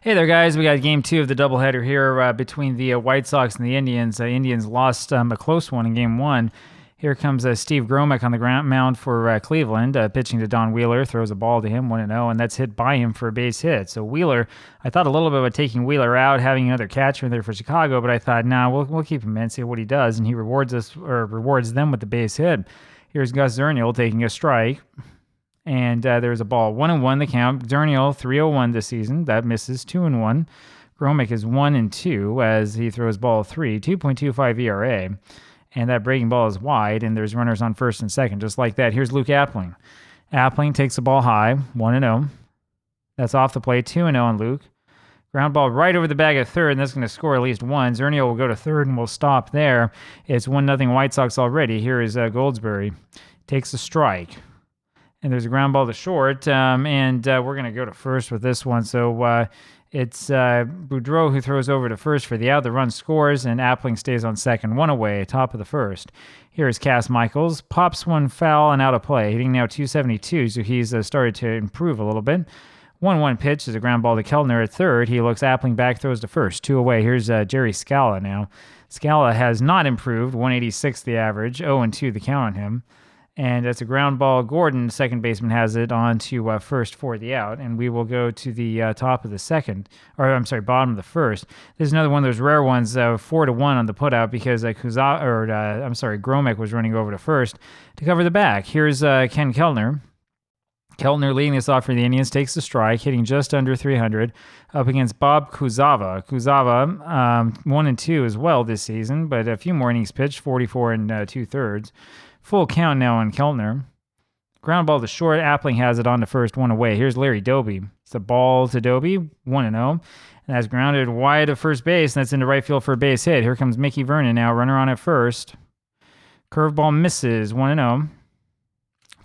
Hey there, guys. We got game two of the doubleheader here between the White Sox and the Indians. Indians lost a close one in game one. Here comes Steve Gromek on the ground mound for Cleveland, pitching to Don Wheeler, throws a ball to him, 1-0, and that's hit by him for a base hit. So Wheeler, I thought a little bit about taking Wheeler out, having another catcher there for Chicago, but I thought, nah, we'll keep him in, see what he does, and he rewards them with the base hit. Here's Gus Zernial taking a strike. And there's a ball. 1-1 the count. Zernial 3-0-1 this season. That misses 2-1. Gromek is 1-2 as he throws ball 3, 2.25 ERA. And that breaking ball is wide, and there's runners on first and second. Just like that. Here's Luke Appling. Appling takes the ball high, 1-0. That's off the plate, 2-0 on Luke. Ground ball right over the bag at third, and that's going to score at least one. Zernial will go to third, and we'll stop there. It's 1-0 White Sox already. Here is Goldsberry. Takes a strike. And there's a ground ball to short, and we're going to go to first with this one. So it's Boudreau who throws over to first for the out. The run scores, and Appling stays on second. One away, top of the first. Here is Cass Michaels. Pops one foul and out of play, hitting now 272, so he's started to improve a little bit. 1-1 pitch is a ground ball to Keltner at third. He looks Appling back, throws to first. Two away. Here's Jerry Scala now. Scala has not improved, 186 the average, 0-2 the count on him. And that's a ground ball. Gordon, second baseman, has it on to first for the out. And we will go to the top of the second, bottom of the first. This is another one of those rare ones, 4-1 on the putout because Gromek was running over to first to cover the back. Here's Ken Keltner. Keltner leading this off for the Indians, takes the strike, hitting just under 300, up against Bob Kuzava. Kuzava, 1-2 as well this season, but a few more innings pitched, 44 and 2/3. Full count now on Keltner. Ground ball to short. Appling has it on to first, one away. Here's Larry Doby. It's a ball to Doby, 1-0. And that's grounded wide of first base, and that's into right field for a base hit. Here comes Mickey Vernon now, runner on at first. Curveball misses, 1-0.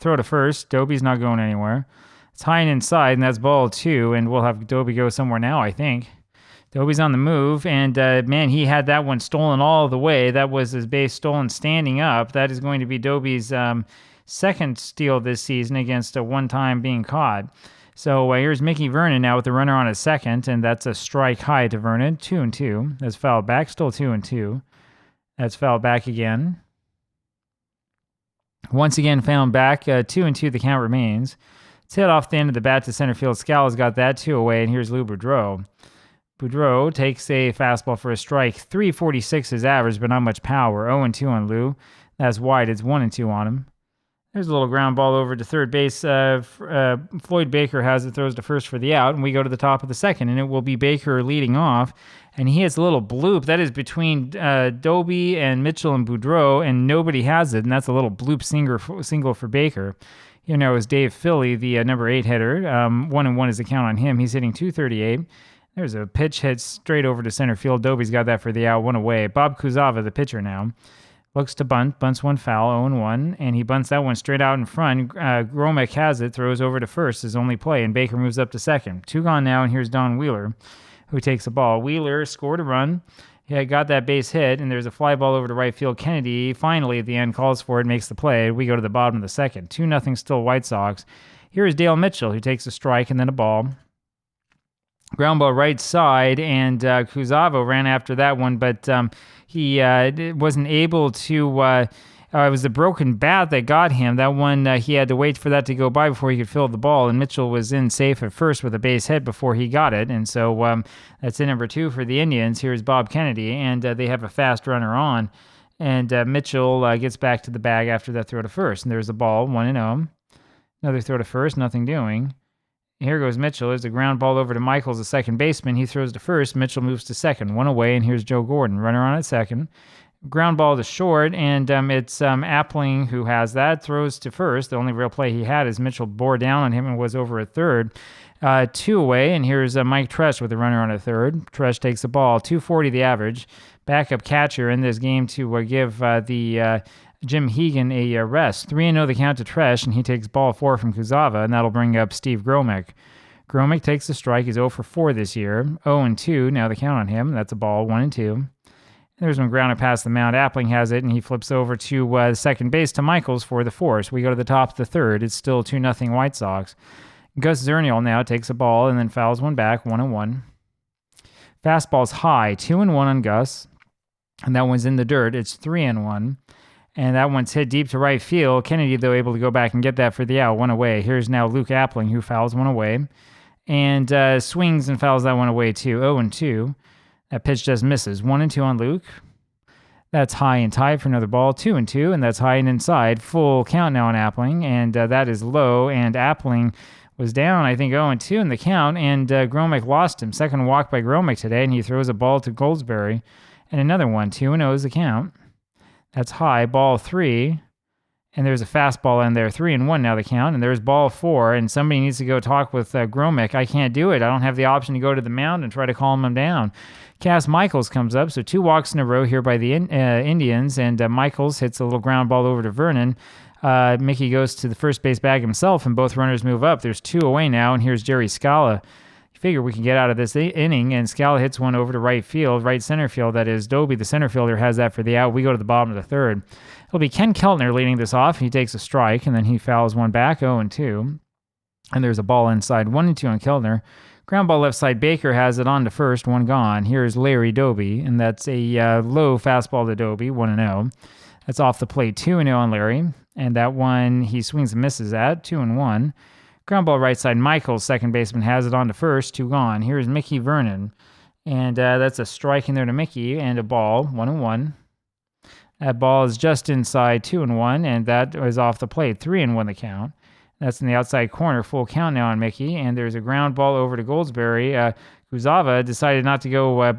Throw to first. Doby's not going anywhere. It's high and inside, and that's ball two, and we'll have Doby go somewhere now, I think. Doby's on the move, and man, he had that one stolen all the way. That was his base stolen standing up. That is going to be Doby's second steal this season against a one-time being caught. So here's Mickey Vernon now with the runner on at second, and that's a strike high to Vernon, 2-2. That's fouled back, still 2-2. That's fouled back again. Once again found back, 2-2 the count remains. It's hit off the end of the bat to center field. Scala's got that two away, and here's Lou Boudreau. Boudreau takes a fastball for a strike. 346 is average, but not much power. 0-2 on Lou. That's wide. It's 1-2 on him. There's a little ground ball over to third base. Floyd Baker has it, throws to first for the out, and we go to the top of the second, and it will be Baker leading off. And he hits a little bloop. That is between Doby and Mitchell and Boudreau, and nobody has it, and that's a little bloop single for Baker. Here now is Dave Philly, the number 8 hitter. 1-1 is the count on him. He's hitting 238. There's a pitch hit straight over to center field. Doby's got that for the out, one away. Bob Kuzava, the pitcher now, looks to bunts one foul, 0-1, and he bunts that one straight out in front. Gromek has it, throws over to first, his only play, and Baker moves up to second. Two gone now, and here's Don Wheeler, who takes the ball. Wheeler scored a run. He got that base hit, and there's a fly ball over to right field. Kennedy finally at the end calls for it, makes the play. We go to the bottom of the second. 2-0 still White Sox. Here is Dale Mitchell, who takes a strike and then a ball. Ground ball right side, and Kuzava ran after that one, but he wasn't able to. It was the broken bat that got him. That one, he had to wait for that to go by before he could field the ball, and Mitchell was in safe at first with a base hit before he got it, and so that's in number 2 for the Indians. Here's Bob Kennedy, and they have a fast runner on, and Mitchell gets back to the bag after that throw to first, and there's the ball, 1-0. Another throw to first, nothing doing. Here goes Mitchell. There's a ground ball over to Michaels, the second baseman. He throws to first. Mitchell moves to second. One away, and here's Joe Gordon. Runner on at second. Ground ball to short, and it's Appling who has that. Throws to first. The only real play he had is Mitchell bore down on him and was over at third. Two away, and here's Mike Tresh with a runner on at third. Tresh takes the ball. 240 the average. Backup catcher in this game to give the Jim Hegan a rest. 3-0 the count to Tresh, and he takes ball 4 from Kuzava, and that'll bring up Steve Gromek. Gromek takes the strike. He's 0 for 4 this year. 0-2, now the count on him. That's a ball, 1-2. There's one grounded past the mound. Appling has it, and he flips over to second base to Michaels for the force. We go to the top of the third. It's still 2-0 White Sox. Gus Zernial now takes a ball and then fouls one back, 1-1. Fastball's high, 2-1 on Gus. And that one's in the dirt. It's 3-1. And that one's hit deep to right field. Kennedy, though, able to go back and get that for the out, one away. Here's now Luke Appling, who fouls one away. And swings and fouls that one away, too. 0-2. That pitch just misses. 1-2 on Luke. That's high and tight for another ball. 2-2, and that's high and inside. Full count now on Appling, and that is low. And Appling was down, I think, 0-2 in the count, and Gromek lost him. Second walk by Gromek today, and he throws a ball to Goldsberry. And another one. 2-0 is the count. That's high. Ball 3. And there's a fastball in there. 3-1 now the count. And there's ball 4. And somebody needs to go talk with Gromek. I can't do it. I don't have the option to go to the mound and try to calm him down. Cass Michaels comes up. So 2 walks in a row here by the Indians. And Michaels hits a little ground ball over to Vernon. Mickey goes to the first base bag himself, and both runners move up. There's 2 away now. And here's Jerry Scala. Figure we can get out of this inning, and Scala hits one over to right field, right center field. That is Doby, the center fielder, has that for the out. We go to the bottom of the third. It'll be Ken Keltner leading this off. He takes a strike, and then he fouls one back, 0-2. And there's a ball inside, 1-2 on Keltner. Ground ball left side, Baker has it on to first, one gone. Here's Larry Doby, and that's a low fastball to Doby, 1-0. That's off the plate, 2-0 on Larry. And that one he swings and misses at, 2-1. Ground ball right side, Michaels, second baseman, has it on to first, 2 gone. Here's Mickey Vernon, and that's a strike in there to Mickey, and a ball, 1-1. That ball is just inside, 2-1, and that is off the plate, 3-1 the count. That's in the outside corner, full count now on Mickey, and there's a ground ball over to Goldsberry. Kuzava decided not to go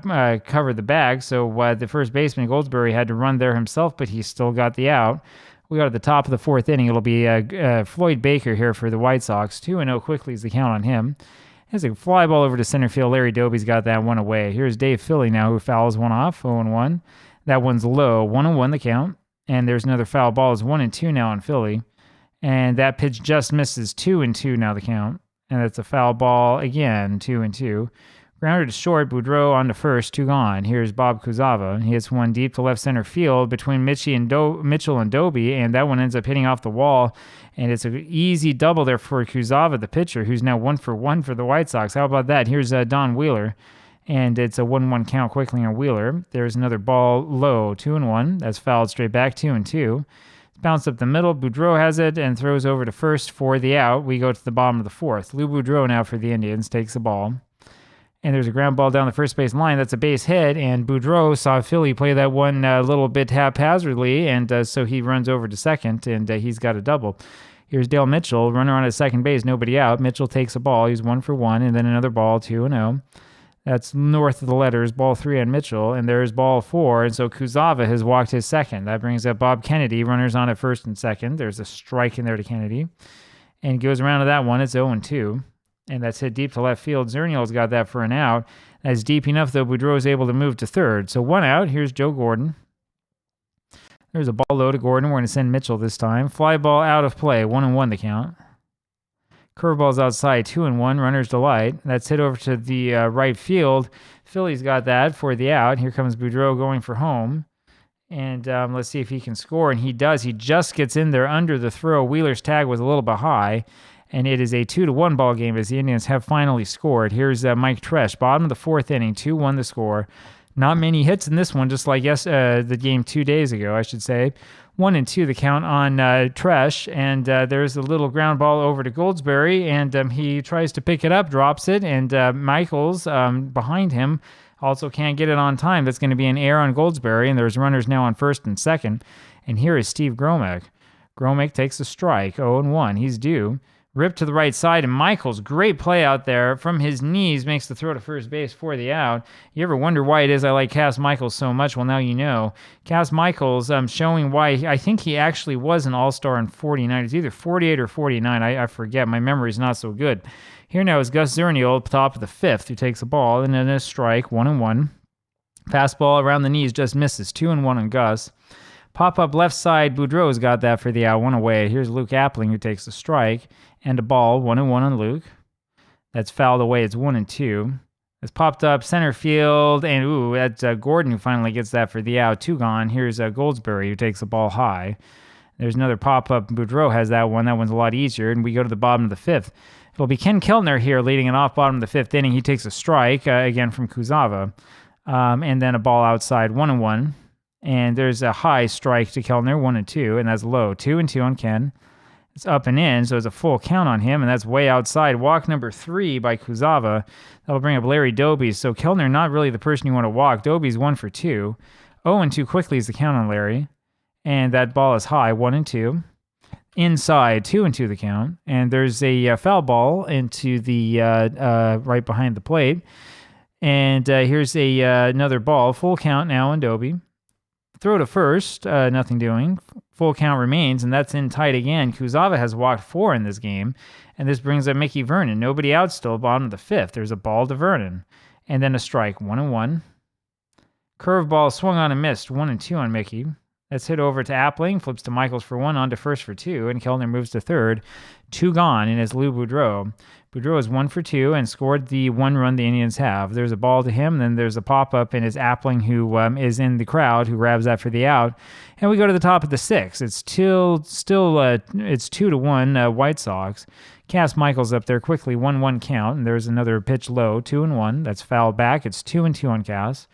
cover the bag, so the first baseman, Goldsberry, had to run there himself, but he still got the out. We are at the top of the 4th inning. It'll be Floyd Baker here for the White Sox. 2-0 quickly is the count on him. There's a fly ball over to center field. Larry Doby's got that one away. Here's Dave Philly now, who fouls one off, 0-1. That one's low, 1-1 the count. And there's another foul ball. It's 1-2 now on Philly. And that pitch just misses, 2-2 now the count. And that's a foul ball again, 2-2. Grounder to short, Boudreau on to first, 2 gone. Here's Bob Kuzava. He hits one deep to left center field between Mitchell and Doby, and that one ends up hitting off the wall. And it's an easy double there for Kuzava, the pitcher, who's now 1-for-1 for the White Sox. How about that? Here's Don Wheeler, and it's a 1-1 count quickly on Wheeler. There's another ball low, 2-1. That's fouled straight back, 2-2. It's bounced up the middle. Boudreau has it and throws over to first for the out. We go to the bottom of the 4th. Lou Boudreau now for the Indians takes the ball. And there's a ground ball down the first base line. That's a base hit, and Boudreau saw Philly play that one little bit haphazardly, and so he runs over to second, and he's got a double. Here's Dale Mitchell, runner on his second base, nobody out. Mitchell takes a ball. He's 1-for-1, and then another ball, 2-0. That's north of the letters, ball 3 on Mitchell, and there's ball 4, and so Kuzava has walked his second. That brings up Bob Kennedy, runners on at first and second. There's a strike in there to Kennedy, and goes around to that one. It's 0-2. And that's hit deep to left field. Zernial's got that for an out. That's deep enough, though. Boudreau is able to move to third. So 1 out. Here's Joe Gordon. There's a ball low to Gordon. We're going to send Mitchell this time. Fly ball out of play. 1-1 the count. Curveball's outside. 2-1. Runner's delight. That's hit over to the right field. Philly's got that for the out. Here comes Boudreau going for home. And let's see if he can score. And he does. He just gets in there under the throw. Wheeler's tag was a little bit high. And it is a 2-1 ball game as the Indians have finally scored. Here's Mike Tresh, bottom of the 4th inning, 2-1 the score. Not many hits in this one, just like the game 2 days ago, I should say. 1-2 the count on Tresh, and there's a little ground ball over to Goldsberry, and he tries to pick it up, drops it, and Michaels behind him also can't get it on time. That's going to be an error on Goldsberry, and there's runners now on first and second. And here is Steve Gromek. Gromek takes a strike, 0-1. He's due. Ripped to the right side, and Michaels, great play out there from his knees, makes the throw to first base for the out. You ever wonder why it is I like Cass Michaels so much? Well, now you know. Cass Michaels showing why I think he actually was an all-star in 49. It's either 48 or 49. I forget. My memory's not so good. Here now is Gus Zernial, top of the 5th, who takes a ball, and then a strike, 1-1. Fastball around the knees just misses, 2-1 on Gus. Pop-up left side, Boudreau's got that for the out, 1 away. Here's Luke Appling, who takes the strike. And a ball, 1-1 on Luke. That's fouled away. It's 1-2. It's popped up center field, and that's Gordon who finally gets that for the out. 2 gone. Here's Goldsberry who takes the ball high. There's another pop-up. Boudreau has that one. That one's a lot easier, and we go to the bottom of the 5th. It'll be Ken Keltner here leading it off bottom of the fifth inning. He takes a strike again from Kuzava, and then a ball outside 1-1. And there's a high strike to Keltner 1-2, and that's low 2-2 on Ken. It's up and in, so it's a full count on him, and that's way outside. Walk number 3 by Kuzava. That'll bring up Larry Doby. So Keltner, not really the person you want to walk. Doby's 1 for 2. 0-2 quickly is the count on Larry. And that ball is high, 1-2. Inside, 2-2 the count. And there's a foul ball into the right behind the plate. And here's another ball. Full count now on Doby. Throw to first, nothing doing. Full count remains, and that's in tight again. Kuzava has walked 4 in this game, and this brings up Mickey Vernon. Nobody out still, bottom of the fifth. There's a ball to Vernon, and then a strike, 1-1. Curveball swung on and missed, 1-2 on Mickey. That's hit over to Appling, flips to Michaels for 1, on to first for 2, and Keltner moves to third. 2 gone, and it's Lou Boudreau. Boudreau is 1 for 2 and scored the 1 run the Indians have. There's a ball to him, then there's a pop-up, and it's Appling who is in the crowd, who grabs that for the out. And we go to the top of the 6th. It's still it's 2-1 White Sox. Cass Michaels up there quickly, 1-1 count, and there's another pitch low, 2-1. That's fouled back. It's 2-2 on Cass.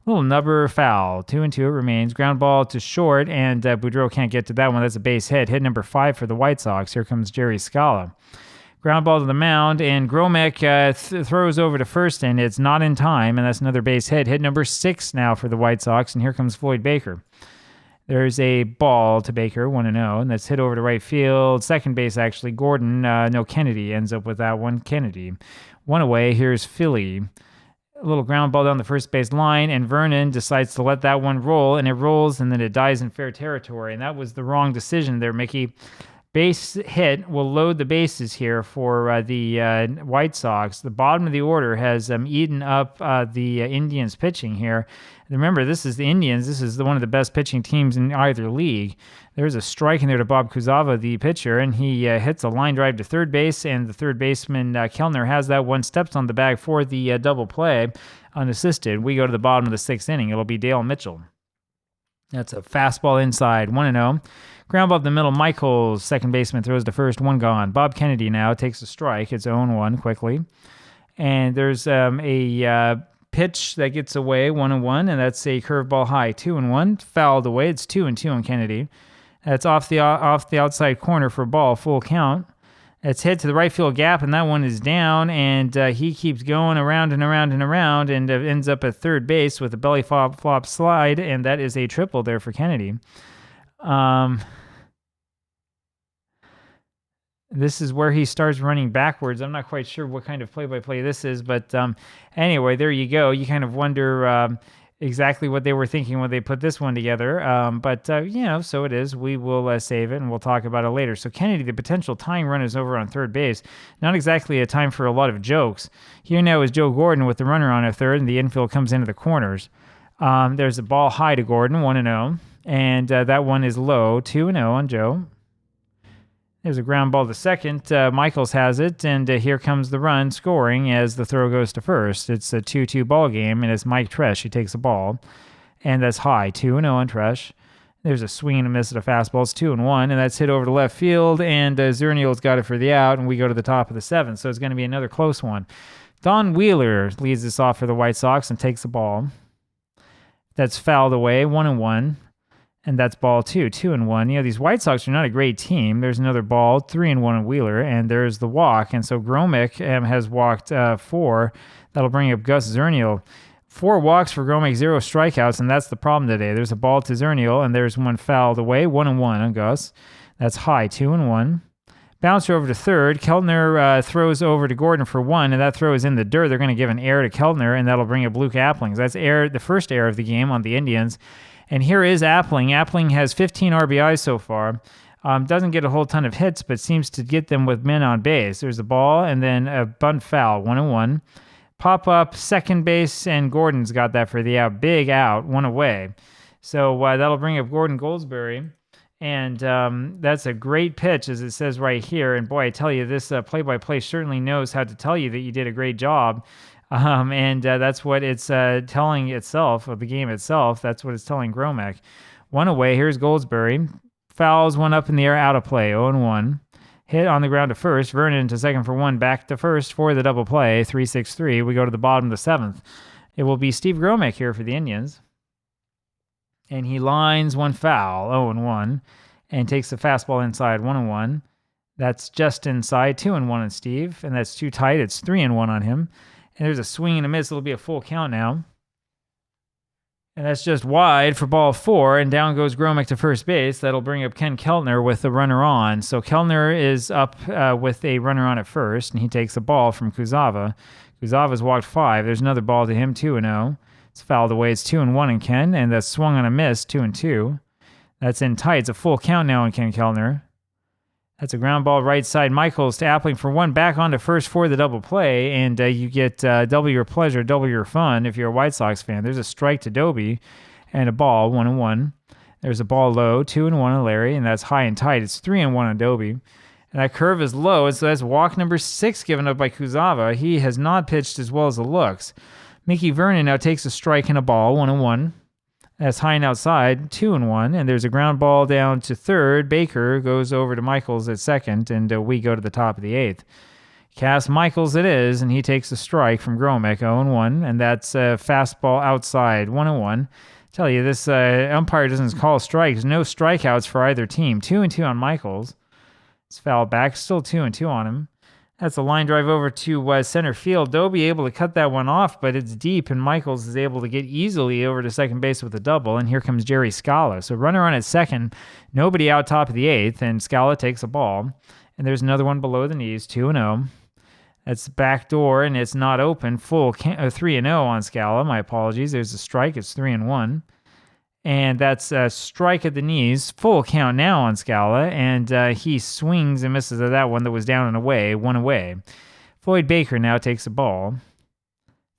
Little nubber foul, 2-2 it remains. Ground ball to short, and Boudreau can't get to that one. That's a base hit. Hit number 5 for the White Sox. Here comes Jerry Scala. Ground ball to the mound, and Gromek throws over to first, and it's not in time, and that's another base hit. Hit number 6 now for the White Sox, and here comes Floyd Baker. There's a ball to Baker, 1-0, and that's hit over to right field. Second base, actually, Gordon. No, Kennedy ends up with that one. Kennedy. 1 away. Here's Philly. A little ground ball down the first base line, and Vernon decides to let that one roll, and it rolls, and then it dies in fair territory, and that was the wrong decision there, Mickey. Base hit will load the bases here for the White Sox. The bottom of the order has eaten up the Indians pitching here. Remember, this is the Indians. This is one of the best pitching teams in either league. There's a strike in there to Bob Kuzava, the pitcher, and he hits a line drive to third base, and the third baseman, Keltner, has that one, steps on the bag for the double play unassisted. We go to the bottom of the 6th inning. It'll be Dale Mitchell. That's a fastball inside, 1-0. Ground ball up the middle, Michaels, second baseman, throws to first, 1 gone. Bob Kennedy now takes a strike. It's 0-1 quickly. And there's a pitch that gets away, 1-1, and that's a curveball high, 2-1. Fouled away. It's 2-2 on Kennedy. That's off the outside corner for a ball, full count. It's hit to the right field gap, and that one is down, and he keeps going around and around and around, and ends up at third base with a belly flop slide, and that is a triple there for Kennedy. This is where he starts running backwards. I'm not quite sure what kind of play-by-play this is, but anyway, there you go. You kind of wonder exactly what they were thinking when they put this one together. But so it is. We will save it, and we'll talk about it later. So Kennedy, the potential tying run, is over on third base. Not exactly a time for a lot of jokes. Here now is Joe Gordon with the runner on a third, and the infield comes into the corners. There's a ball high to Gordon, 1-0. And that one is low, 2-0 on Joe. There's a ground ball to second. Michaels has it, and here comes the run scoring as the throw goes to first. It's a 2-2 ball game, and it's Mike Tresh who takes the ball. And that's high, 2-0 on Tresh. There's a swing and a miss at a fastball. It's 2-1, and that's hit over to left field, and Zernial's got it for the out, and we go to the top of the 7th, so it's going to be another close one. Don Wheeler leads this off for the White Sox and takes the ball. That's fouled away, 1-1. And that's ball 2-1. These White Sox are not a great team. There's another ball, 3-1 on Wheeler, and there's the walk. And so Gromek has walked 4. That'll bring up Gus Zernial. 4 walks for Gromek, 0 strikeouts, and that's the problem today. There's a ball to Zernial, and there's one fouled away, 1-1 on Gus. That's high, 2-1. Bouncer over to third. Keltner throws over to Gordon for 1, and that throw is in the dirt. They're going to give an error to Keltner, and that'll bring up Luke Appling. That's the first error of the game on the Indians. And here is Appling. Appling has 15 RBIs so far. Doesn't get a whole ton of hits, but seems to get them with men on base. There's a ball and then a bunt foul, 1-1. Pop up, second base, and Gordon's got that for the out. Big out, 1 away. So that'll bring up Gordon Goldsberry. And that's a great pitch, as it says right here. And boy, I tell you, this play-by-play certainly knows how to tell you that you did a great job. And that's what it's telling itself, of the game itself. That's what it's telling Gromek. 1 away. Here's Goldsberry. Fouls one up in the air, out of play, 0-1. Hit on the ground to first. Vernon to second for 1. Back to first for the double play. 3-6-3. We go to the bottom of the 7th. It will be Steve Gromek here for the Indians. And he lines one foul, 0-1, and takes the fastball inside, 1-1. That's just inside, 2-1 on Steve, and that's too tight. It's 3-1 on him. And there's a swing and a miss. It'll be a full count now. And that's just wide for ball 4, and down goes Gromek to first base. That'll bring up Ken Keltner with the runner on. So Keltner is up with a runner on at first, and he takes the ball from Kuzava. Kuzava's walked 5. There's another ball to him, 2-0. It's fouled away. It's 2-1 in Ken, and that's swung on a miss, 2-2. That's in tight. It's a full count now on Ken Keltner. That's a ground ball right side. Michaels to Appling for 1. Back on to first for the double play, and you get double your pleasure, double your fun if you're a White Sox fan. There's a strike to Doby and a ball, 1-1. There's a ball low, 2-1 on Larry, and that's high and tight. It's 3-1 on Doby. And that curve is low, and so that's walk number 6 given up by Kuzava. He has not pitched as well as it looks. Mickey Vernon now takes a strike and a ball, 1-1. That's high and outside, 2-1. And there's a ground ball down to third. Baker goes over to Michaels at second, and we go to the top of the 8th. Cass Michaels it is, and he takes a strike from Gromek, 0-1. And that's a fastball outside, 1-1. Tell you, this umpire doesn't call strikes. No strikeouts for either team. 2-2 on Michaels. It's fouled back, still 2-2 on him. That's a line drive over to center field. Doby able to cut that one off, but it's deep, and Michaels is able to get easily over to second base with a double, and here comes Jerry Scala. So runner on at second, nobody out top of the 8th, and Scala takes a ball. And there's another one below the knees, 2-0. That's back door, and it's not open. Full 3-0 on Scala. My apologies. There's a strike. It's 3-1. And that's a strike at the knees. Full count now on Scala, and he swings and misses at that one that was down and away, 1 away. Floyd Baker now takes a ball.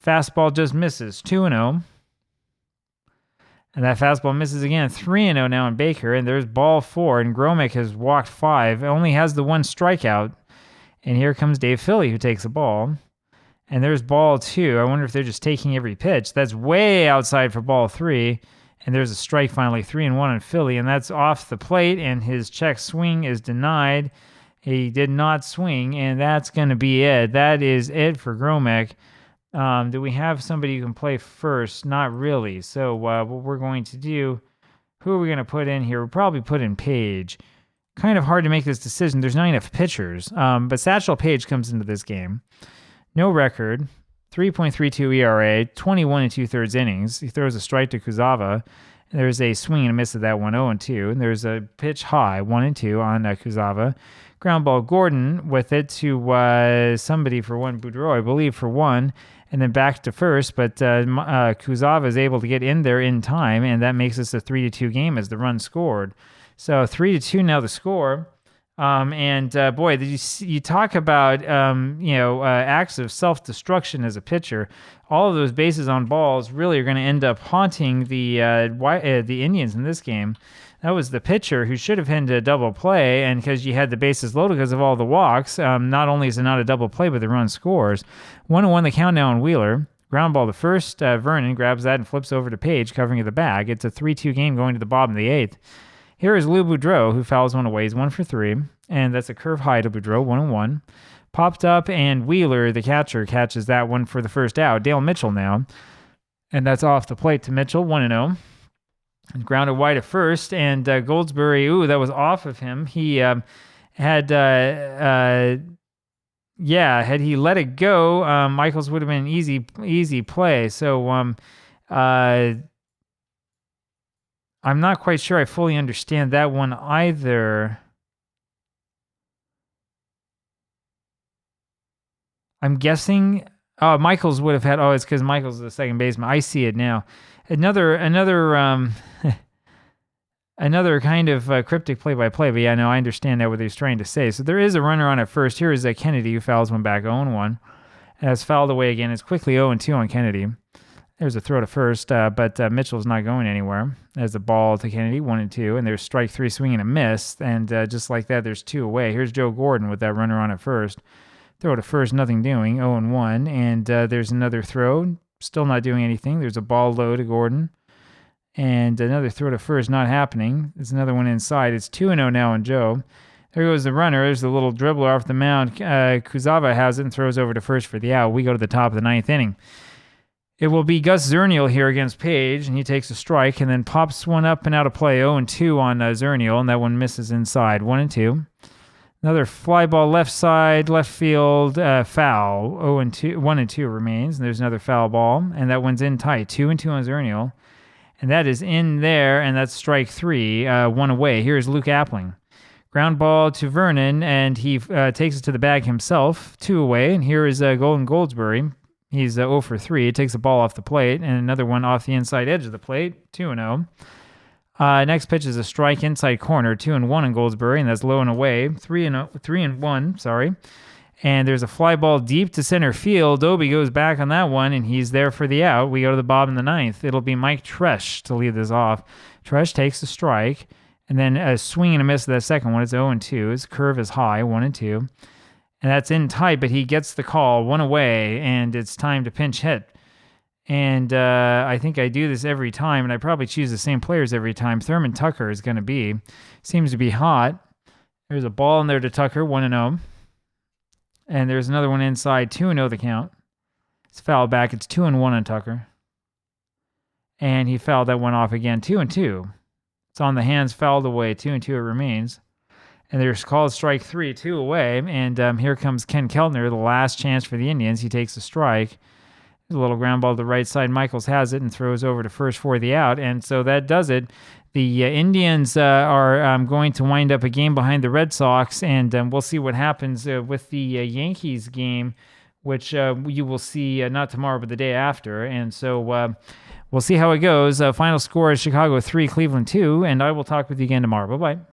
Fastball just misses, 2-0. And that fastball misses again, 3-0 now on Baker, and there's ball 4, and Gromek has walked 5. It only has the 1 strikeout. And here comes Dave Philly, who takes a ball. And there's ball 2. I wonder if they're just taking every pitch. That's way outside for ball 3. And there's a strike finally, 3-1 on Philly, and that's off the plate, and his check swing is denied. He did not swing, and that's going to be it. That is it for Gromek. Do we have somebody who can play first? Not really. So what we're going to do, who are we going to put in here? We'll probably put in Page. Kind of hard to make this decision. There's not enough pitchers. But Satchel Paige comes into this game. No record. 3.32 ERA, 21 2/3 innings. He throws a strike to Kuzava. There's a swing and a miss at that one, 0-2. And there's a pitch high, 1-2 on Kuzava. Ground ball Gordon with it to somebody for 1, Boudreau, I believe, for 1. And then back to first, but Kuzava is able to get in there in time, and that makes this a 3-2 game as the run scored. So 3-2 now the score. Boy, you talk about acts of self-destruction as a pitcher. All of those bases on balls really are going to end up haunting the Indians in this game. That was the pitcher who should have hit a double play, and because you had the bases loaded because of all the walks, not only is it not a double play, but the run scores. 1-1 the count now on Wheeler. Ground ball to first. Vernon grabs that and flips over to Page, covering the bag. It's a 3-2 game going to the bottom of the 8th. Here is Lou Boudreau, who fouls one away. He's 1 for 3, and that's a curve high to Boudreau, 1-1. Popped up, and Wheeler, the catcher, catches that one for the first out. Dale Mitchell now, and that's off the plate to Mitchell, 1-0. Grounded wide at first, and Goldsberry, that was off of him. He had he let it go, Michaels would have been an easy play. So I'm not quite sure I fully understand that one either. I'm guessing Michaels would have had. Oh, it's because Michaels is the second baseman. I see it now. Another kind of cryptic play-by-play, but yeah, no, I understand that what he's trying to say. So there is a runner on at first. Here is Kennedy, who fouls one back, 0-1. Has fouled away again. It's quickly 0-2 on Kennedy. There's a throw to first, but Mitchell's not going anywhere. There's a ball to Kennedy, 1-2, and there's strike 3, swing and a miss, and just like that, there's 2 away. Here's Joe Gordon with that runner on at first. Throw to first, nothing doing, 0-1, and there's another throw, still not doing anything. There's a ball low to Gordon, and another throw to first, not happening. There's another one inside. It's 2-0 now on Joe. There goes the runner. There's the little dribbler off the mound. Kuzava has it and throws over to first for the out. We go to the top of the 9th inning. It will be Gus Zernial here against Page, and he takes a strike and then pops one up and out of play. 0-2 on Zernial, and that one misses inside. 1-2. Another fly ball left side, left field, foul. 0-2, 1-2 remains. And there's another foul ball, and that one's in tight. 2-2 on Zernial, and that is in there, and that's strike 3. One away. Here's Luke Appling. Ground ball to Vernon, and he takes it to the bag himself. 2 away, and here is Golden Goldsberry. He's 0 for 3. He takes the ball off the plate, and another one off the inside edge of the plate. 2-0. Next pitch is a strike inside corner. 2-1 on Goldsberry, and that's low and away. 3-1. Sorry. And there's a fly ball deep to center field. Dobie goes back on that one, and he's there for the out. We go to the bottom of the 9th. It'll be Mike Tresh to lead this off. Tresh takes the strike, and then a swing and a miss of that second one. It's 0-2. His curve is high. 1-2. And that's in tight, but he gets the call, 1 away, and it's time to pinch hit. And I think I do this every time, and I probably choose the same players every time. Thurman Tucker is going to be. Seems to be hot. There's a ball in there to Tucker, 1-0. And there's another one inside, 2-0 the count. It's fouled back. It's 2-1 on Tucker. And he fouled that one off again, 2-2. It's on the hands, fouled away, 2-2 it remains. And there's called strike 3, 2 away. And here comes Ken Keltner, the last chance for the Indians. He takes a strike. There's a little ground ball to the right side. Michaels has it and throws over to first for the out. And so that does it. The Indians are going to wind up a game behind the Red Sox. And we'll see what happens with the Yankees game, which you will see not tomorrow, but the day after. And so we'll see how it goes. Final score is Chicago 3, Cleveland 2. And I will talk with you again tomorrow. Bye-bye.